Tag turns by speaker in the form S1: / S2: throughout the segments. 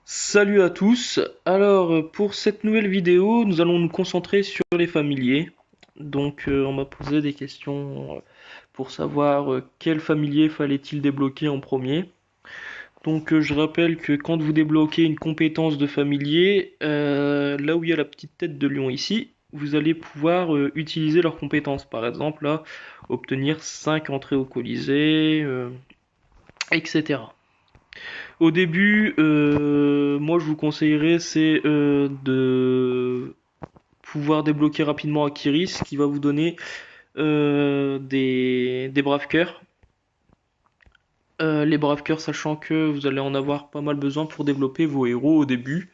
S1: Salut à tous. Alors pour cette nouvelle vidéo, nous allons nous concentrer sur les familiers. Donc on m'a posé des questions pour savoir quel familier fallait-il débloquer en premier. Donc je rappelle que quand vous débloquez une compétence de familier, là où il y a la petite tête de lion ici, vous allez pouvoir utiliser leurs compétences. Par exemple là, obtenir 5 entrées au Colisée, etc. Au début, moi je vous conseillerais c'est de pouvoir débloquer rapidement Akiris qui va vous donner des braves cœurs. Les braves cœurs, sachant que vous allez en avoir pas mal besoin pour développer vos héros au début.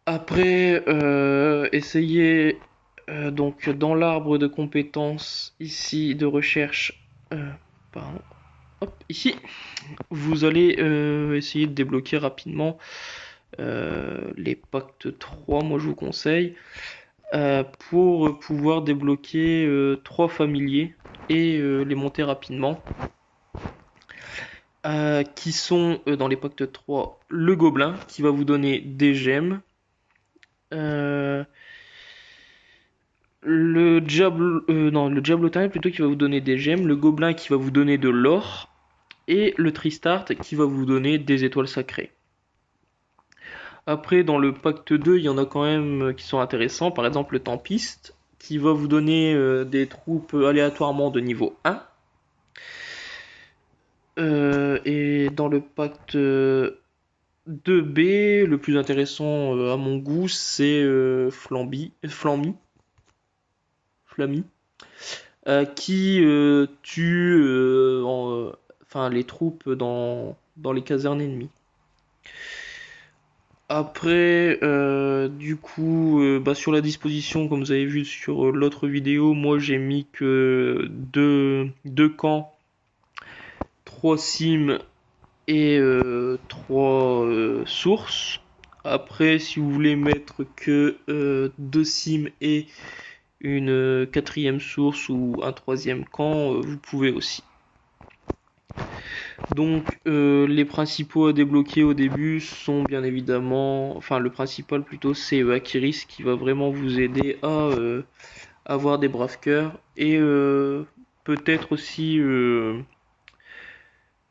S1: Après, essayez donc dans l'arbre de compétences ici de recherche, pardon, hop, ici, vous allez essayer de débloquer rapidement les pactes 3, moi je vous conseille, pour pouvoir débloquer 3 familiers et les monter rapidement. Qui sont dans les pactes 3 le gobelin qui va vous donner des gemmes, euh, le diablotin plutôt qui va vous donner des gemmes, le gobelin qui va vous donner de l'or et le tristart qui va vous donner des étoiles sacrées. Après, dans le pacte 2, il y en a quand même qui sont intéressants. Par exemple, le Tempiste, qui va vous donner des troupes aléatoirement de niveau 1. Et dans le pacte 2B, le plus intéressant à mon goût, c'est Flammy, qui tue enfin, les troupes dans les casernes ennemies. Après, du coup, sur la disposition, comme vous avez vu sur l'autre vidéo, moi j'ai mis que deux camps, 3 sims et 3 sources. Après, si vous voulez mettre que 2 sims et une quatrième source ou un troisième camp, vous pouvez aussi. Donc les principaux à débloquer au début sont bien évidemment, enfin le principal plutôt c'est Akiris qui va vraiment vous aider à avoir des braves cœurs et peut-être aussi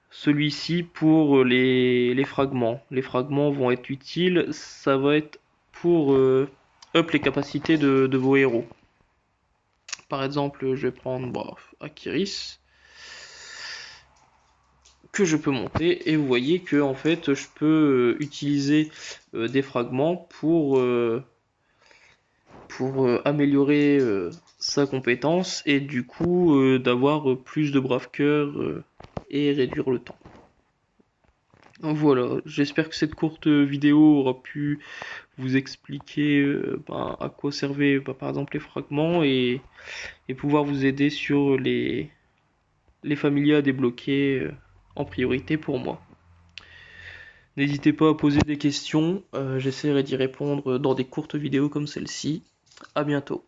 S1: celui-ci pour les fragments. Les fragments vont être utiles, ça va être pour up les capacités de vos héros. Par exemple, je vais prendre Akiris que je peux monter et vous voyez que en fait je peux utiliser des fragments pour améliorer sa compétence et du coup d'avoir plus de braves cœurs et réduire le temps. Voilà, j'espère que cette courte vidéo aura pu vous expliquer à quoi servaient par exemple les fragments et pouvoir vous aider sur les familiers à débloquer en priorité pour moi. N'hésitez pas à poser des questions, j'essaierai d'y répondre dans des courtes vidéos comme celle-ci. À bientôt.